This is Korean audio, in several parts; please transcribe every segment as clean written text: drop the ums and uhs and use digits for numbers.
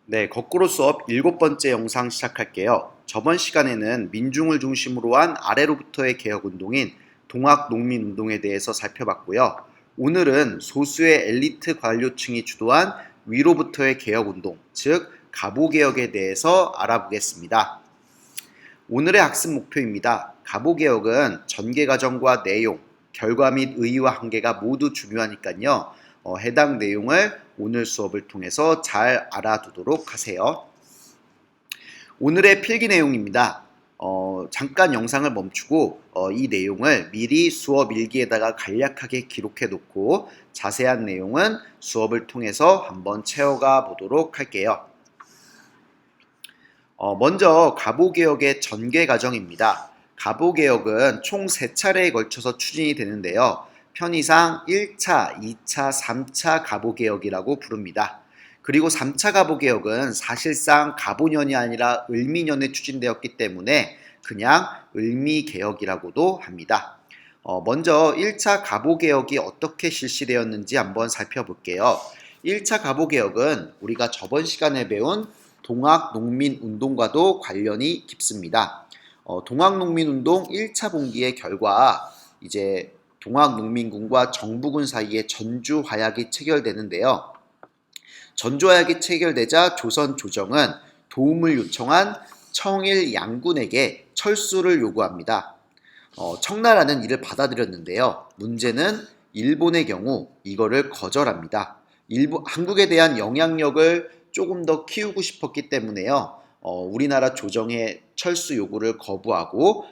네, 거꾸로 수업 7번째 영상 시작할게요. 저번 시간에는 민중을 중심으로 한 아래로부터의 개혁운동인 동학농민운동에 대해서 살펴봤고요. 오늘은 소수의 엘리트 관료층이 주도한 위로부터의 개혁운동, 즉 가보개혁에 대해서 알아보겠습니다. 오늘의 학습 목표입니다. 가보개혁은 전개과정과 내용, 결과 및 의의와 한계가 모두 중요하니까요. 해당 내용을 오늘 수업을 통해서 잘 알아두도록 하세요. 오늘의 필기 내용입니다. 잠깐 영상을 멈추고 이 내용을 미리 수업 일기에다가 간략하게 기록해 놓고 자세한 내용은 수업을 통해서 한번 채워가 보도록 할게요. 먼저 가보개혁의 전개 과정입니다. 가보개혁은 총 3차례에 걸쳐서 추진이 되는데요. 편의상 1차, 2차, 3차 가보개혁이라고 부릅니다. 그리고 3차 가보개혁은 사실상 가보년이 아니라 을미년에 추진되었기 때문에 그냥 을미개혁이라고도 합니다. 먼저 1차 가보개혁이 어떻게 실시되었는지 한번 살펴볼게요. 1차 가보개혁은 우리가 저번 시간에 배운 동학농민운동과도 관련이 깊습니다. 동학농민운동 1차 봉기의 결과 이제 동학농민군과 정부군 사이에 전주화약이 체결되는데요. 전주화약이 체결되자 조선 조정은 도움을 요청한 청일 양군에게 철수를 요구합니다. 청나라는 이를 받아들였는데요. 문제는 일본의 경우 이거를 거절합니다. 한국에 대한 영향력을 조금 더 키우고 싶었기 때문에요. 우리나라 조정의 철수 요구를 거부하고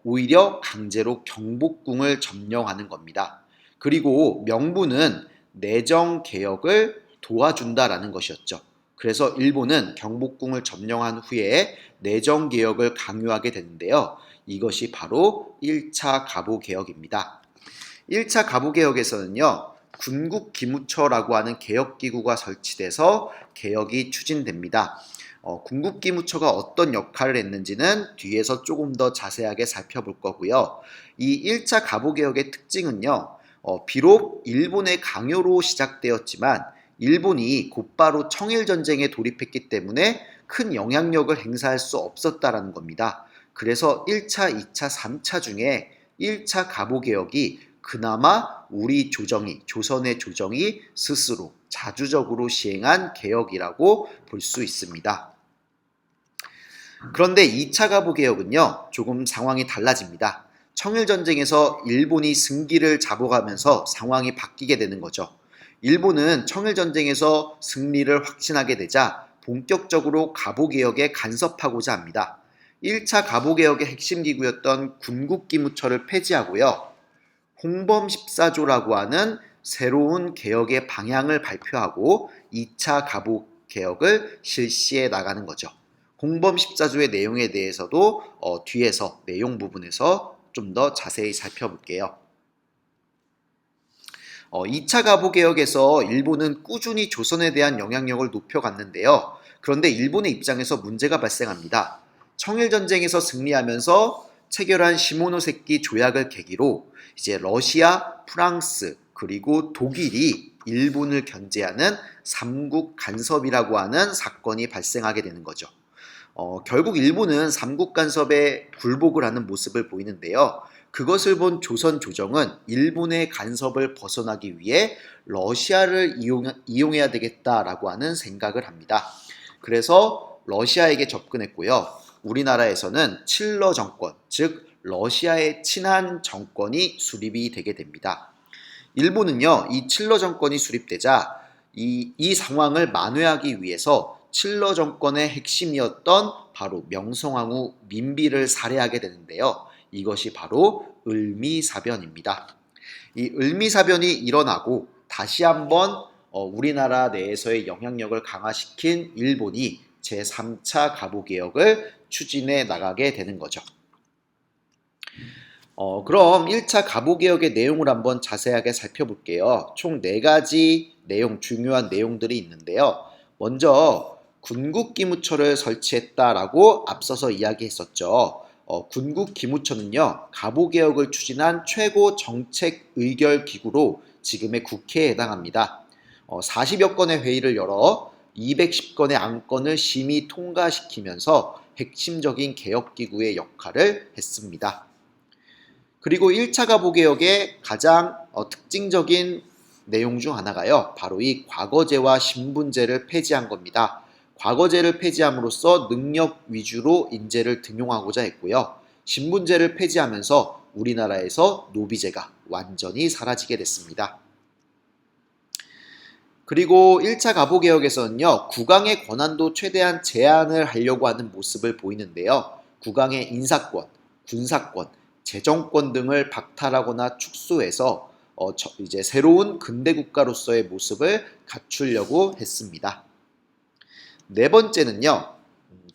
오히려 강제로 경복궁을 점령하는 겁니다. 그리고 명분은 내정 개혁을 도와준다라는 것이었죠. 그래서 일본은 경복궁을 점령한 후에 내정 개혁을 강요하게 되는데요. 이것이 바로 1차 가보개혁입니다. 1차 가보개혁에서는요. 군국기무처라고 하는 개혁기구가 설치돼서 개혁이 추진됩니다. 군국기무처가 어떤 역할을 했는지는 뒤에서 조금 더 자세하게 살펴볼 거고요. 이 1차 가보개혁의 특징은요. 비록 일본의 강요로 시작되었지만 일본이 곧바로 청일전쟁에 돌입했기 때문에 큰 영향력을 행사할 수 없었다라는 겁니다. 그래서 1차, 2차, 3차 중에 1차 가보개혁이 그나마 우리 조정이, 조선의 조정이 스스로 자주적으로 시행한 개혁이라고 볼 수 있습니다. 그런데 2차 가보개혁은요, 조금 상황이 달라집니다. 청일전쟁에서 일본이 승기를 잡아가면서 상황이 바뀌게 되는 거죠. 일본은 청일전쟁에서 승리를 확신하게 되자 본격적으로 가보개혁에 간섭하고자 합니다. 1차 가보개혁의 핵심 기구였던 군국기무처를 폐지하고요. 홍범 14조라고 하는 새로운 개혁의 방향을 발표하고 2차 가보개혁을 실시해 나가는 거죠. 홍범 14조의 내용에 대해서도 뒤에서 내용 부분에서 좀 더 자세히 살펴볼게요. 2차 가보개혁에서 일본은 꾸준히 조선에 대한 영향력을 높여갔는데요. 그런데 일본의 입장에서 문제가 발생합니다. 청일전쟁에서 승리하면서 체결한 시모노세키 조약을 계기로 이제 러시아, 프랑스, 그리고 독일이 일본을 견제하는 삼국 간섭이라고 하는 사건이 발생하게 되는 거죠. 결국 일본은 삼국 간섭에 굴복을 하는 모습을 보이는데요. 그것을 본 조선 조정은 일본의 간섭을 벗어나기 위해 러시아를 이용해야 되겠다라고 하는 생각을 합니다. 그래서 러시아에게 접근했고요. 우리나라에서는 칠러 정권, 즉 러시아의 친한 정권이 수립이 되게 됩니다. 일본은요, 이 칠러 정권이 수립되자 이 상황을 만회하기 위해서 칠러 정권의 핵심이었던 바로 명성황후 민비를 살해하게 되는데요. 이것이 바로 을미사변입니다. 이 을미사변이 일어나고 다시 한번 우리나라 내에서의 영향력을 강화시킨 일본이 제3차 가보개혁을 추진해 나가게 되는 거죠. 그럼 1차 가보개혁의 내용을 한번 자세하게 살펴볼게요. 총 4가지 중요한 내용들이 있는데요. 먼저 군국기무처를 설치했다라고 앞서서 이야기했었죠. 군국기무처는요, 가보개혁을 추진한 최고 정책 의결 기구로 지금의 국회에 해당합니다. 40여 건의 회의를 열어 210건의 안건을 심의 통과시키면서 핵심적인 개혁기구의 역할을 했습니다. 그리고 1차 가보개혁의 가장 특징적인 내용 중 하나가요. 바로 이 과거제와 신분제를 폐지한 겁니다. 과거제를 폐지함으로써 능력 위주로 인재를 등용하고자 했고요. 신분제를 폐지하면서 우리나라에서 노비제가 완전히 사라지게 됐습니다. 그리고 1차 가보개혁에서는요. 국왕의 권한도 최대한 제한을 하려고 하는 모습을 보이는데요. 국왕의 인사권, 군사권, 재정권 등을 박탈하거나 축소해서 이제 새로운 근대 국가로서의 모습을 갖추려고 했습니다. 네 번째는요.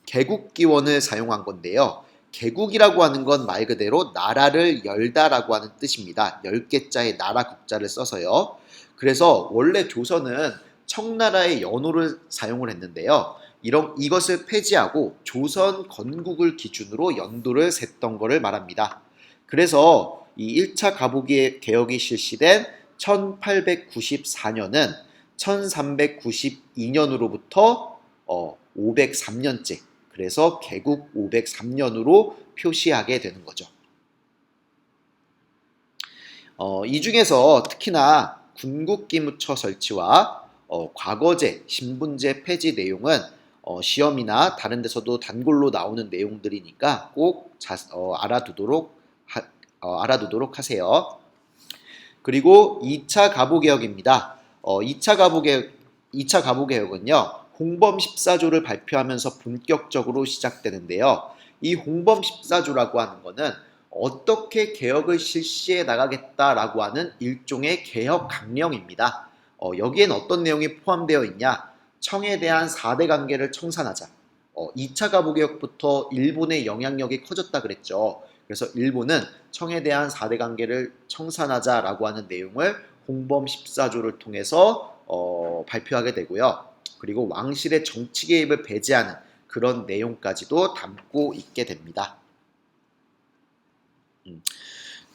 개국기원을 사용한 건데요. 개국이라고 하는 건 말 그대로 나라를 열다라고 하는 뜻입니다. 10개자의 나라 국자를 써서요. 그래서 원래 조선은 청나라의 연호를 사용을 했는데요. 이것을 폐지하고 조선 건국을 기준으로 연도를 셌던 것을 말합니다. 그래서 이 1차 가보개혁이 실시된 1894년은 1392년으로부터 503년째, 그래서 개국 503년으로 표시하게 되는 거죠. 이 중에서 특히나 군국기무처 설치와 과거제, 신분제 폐지 내용은 시험이나 다른 데서도 단골로 나오는 내용들이니까 꼭 알아두도록 하세요. 그리고 2차 가보개혁입니다. 2차 가보개혁은요. 홍범 14조를 발표하면서 본격적으로 시작되는데요. 이 홍범 14조라고 하는 것은 어떻게 개혁을 실시해 나가겠다라고 하는 일종의 개혁 강령입니다. 여기엔 어떤 내용이 포함되어 있냐? 청에 대한 4대 관계를 청산하자. 2차 가보개혁부터 일본의 영향력이 커졌다 그랬죠. 그래서 일본은 청에 대한 4대 관계를 청산하자라고 하는 내용을 홍범 14조를 통해서 발표하게 되고요. 그리고 왕실의 정치 개입을 배제하는 그런 내용까지도 담고 있게 됩니다.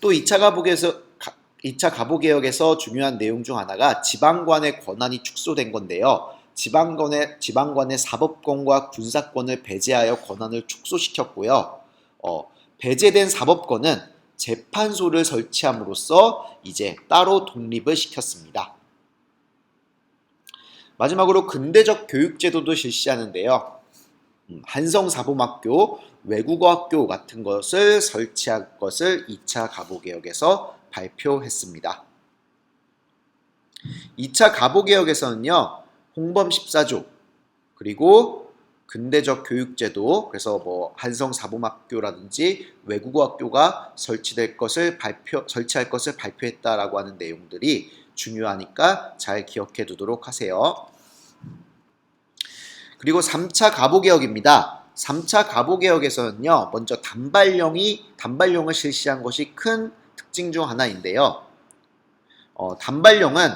또 2차 가보개혁에서 중요한 내용 중 하나가 지방관의 권한이 축소된 건데요. 지방관의 사법권과 군사권을 배제하여 권한을 축소시켰고요. 배제된 사법권은 재판소를 설치함으로써 이제 따로 독립을 시켰습니다. 마지막으로 근대적 교육제도도 실시하는데요. 한성사범학교, 외국어학교 같은 것을 설치할 것을 2차 가보개혁에서 발표했습니다. 2차 가보개혁에서는요. 홍범 14조, 그리고 근대적 교육제도, 그래서 뭐 한성사범학교라든지 외국어학교가 설치할 것을 발표했다라고 하는 내용들이 중요하니까 잘 기억해 두도록 하세요. 그리고 3차 가보개혁입니다. 3차 가보개혁에서는요. 먼저 단발령을 실시한 것이 큰 특징 중 하나인데요. 단발령은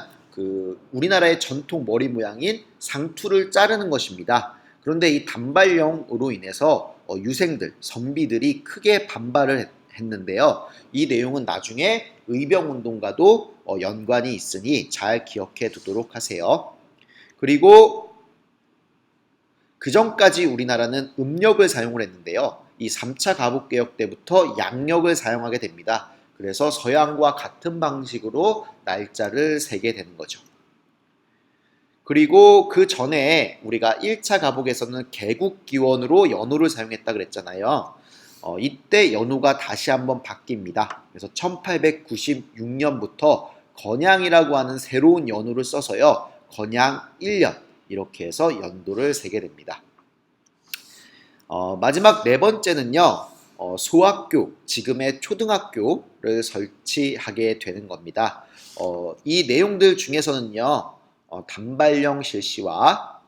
우리나라의 전통 머리 모양인 상투를 자르는 것입니다. 그런데 이 단발령으로 인해서 유생들, 선비들이 크게 반발을 했는데요. 이 내용은 나중에 의병운동과도 연관이 있으니 잘 기억해 두도록 하세요. 그리고 그 전까지 우리나라는 음력을 사용을 했는데요. 이 3차 가보개혁 때부터 양력을 사용하게 됩니다. 그래서 서양과 같은 방식으로 날짜를 세게 되는 거죠. 그리고 그 전에 우리가 1차 가보개혁에서는 개국기원으로 연호를 사용했다 그랬잖아요. 이때 연호가 다시 한번 바뀝니다. 그래서 1896년부터 건양이라고 하는 새로운 연호를 써서요. 건양 1년 이렇게 해서 연도를 세게 됩니다. 마지막 네 번째는요. 소학교, 지금의 초등학교를 설치하게 되는 겁니다. 이 내용들 중에서는요. 단발령 실시와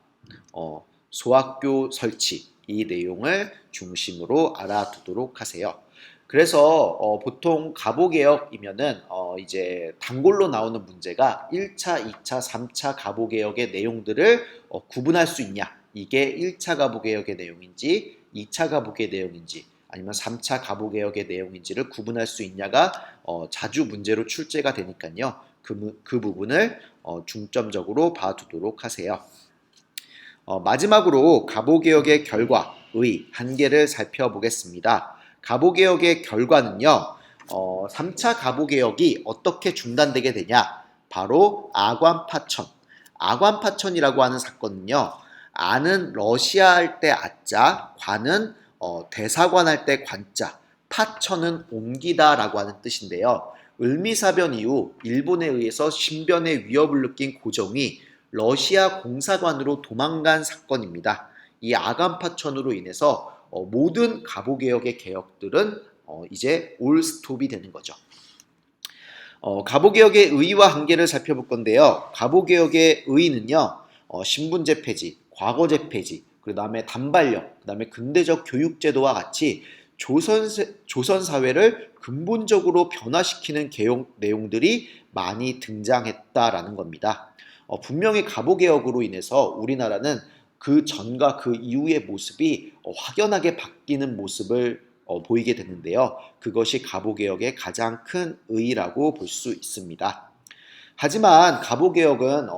소학교 설치, 이 내용을 중심으로 알아두도록 하세요. 그래서 보통 가보개혁이면은 이제 단골로 나오는 문제가 1차, 2차, 3차 가보개혁의 내용들을 구분할 수 있냐, 이게 1차 가보개혁의 내용인지 2차 가보개혁의 내용인지 아니면 3차 가보개혁의 내용인지를 구분할 수 있냐가 자주 문제로 출제가 되니까요. 그 부분을 중점적으로 봐두도록 하세요. 마지막으로 가보개혁의 결과, 의, 한계를 살펴보겠습니다. 가보개혁의 결과는요, 3차 가보개혁이 어떻게 중단되게 되냐? 바로 아관파천. 아관파천이라고 하는 사건은요, 아는 러시아 할 때 아자, 관은 대사관 할 때 관자, 파천은 옮기다 라고 하는 뜻인데요. 을미사변 이후 일본에 의해서 신변의 위협을 느낀 고종이 러시아 공사관으로 도망간 사건입니다. 이 아간파천으로 인해서 모든 가보개혁의 개혁들은 이제 올 스톱이 되는 거죠. 가보개혁의 의의와 한계를 살펴볼 건데요. 가보개혁의 의의는요, 신분제 폐지, 과거제 폐지, 그 다음에 단발력, 그 다음에 근대적 교육제도와 같이 조선 사회를 근본적으로 변화시키는 개혁 내용들이 많이 등장했다라는 겁니다. 분명히 가보개혁으로 인해서 우리나라는 그 전과 그 이후의 모습이 확연하게 바뀌는 모습을 보이게 되는데요. 그것이 가보개혁의 가장 큰 의의라고 볼 수 있습니다. 하지만 가보개혁은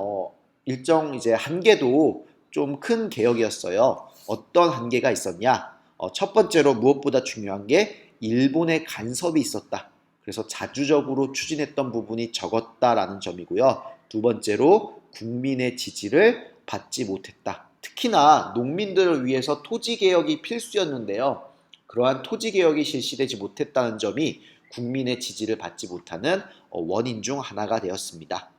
일정 이제 한계도 좀 큰 개혁이었어요. 어떤 한계가 있었냐? 첫 번째로 무엇보다 중요한 게 일본의 간섭이 있었다. 그래서 자주적으로 추진했던 부분이 적었다라는 점이고요. 두 번째로 국민의 지지를 받지 못했다. 특히나 농민들을 위해서 토지개혁이 필수였는데요. 그러한 토지개혁이 실시되지 못했다는 점이 국민의 지지를 받지 못하는 원인 중 하나가 되었습니다.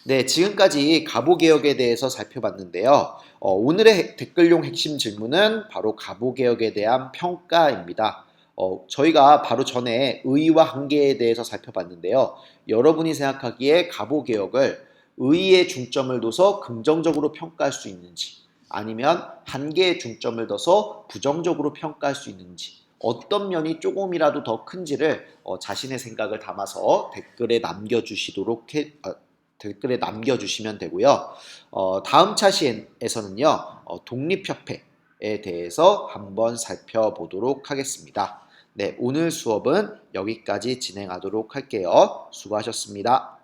네, 지금까지 가보개혁에 대해서 살펴봤는데요. 오늘의 댓글용 핵심 질문은 바로 가보개혁에 대한 평가입니다. 저희가 바로 전에 의의와 한계에 대해서 살펴봤는데요. 여러분이 생각하기에 가보개혁을 의의에 중점을 둬서 긍정적으로 평가할 수 있는지, 아니면 한계에 중점을 둬서 부정적으로 평가할 수 있는지, 어떤 면이 조금이라도 더 큰지를 자신의 생각을 담아서 댓글에 남겨주시면 되고요. 다음 차시에서는요, 독립협회에 대해서 한번 살펴보도록 하겠습니다. 네, 오늘 수업은 여기까지 진행하도록 할게요. 수고하셨습니다.